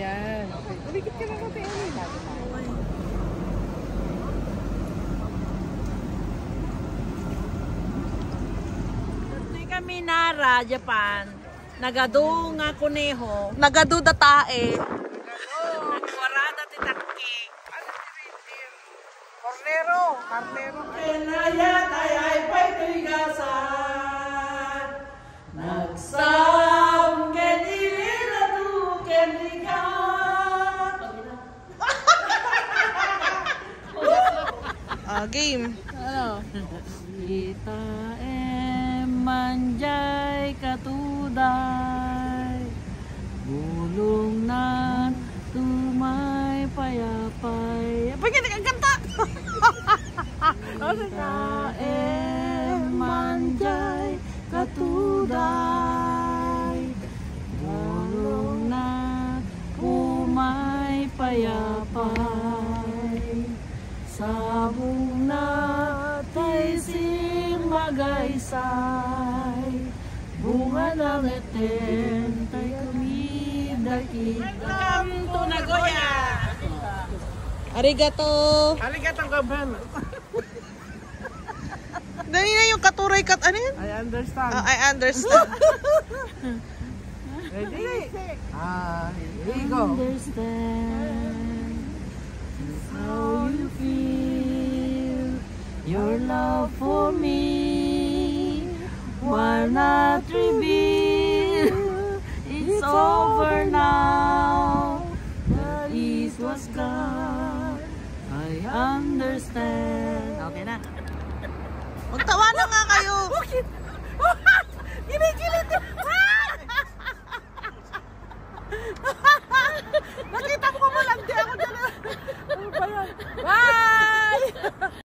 Ayan. Okay. Ulikit ka na natin. Kami Nara, Japan. Nagado nga kuneho. Nagado datae. Nagwarada titakki. Cornero. Carnero. Kenaya tayay pa'y tuigasan. Nagsam kenilila tu kenigan. Game. Ano? Kita manjay katuday, bulong nan tumay payapay. Pagkita kang kanta! Kita manjay katuday, bulong nan tumay payapay. Sabong na tising magaysay, bunga ng eten, tay kami dakita. Welcome to Nagoya! Arigato. Arigato gaban. Dali na yung katuray kat. Ano yan? I understand. I understand. Ready? Here we go. Understand how you feel, your love for me, why not reveal? It's over now, the ease was gone, I understand. Okay na. Magtawanan nga kayo. Kinikilit!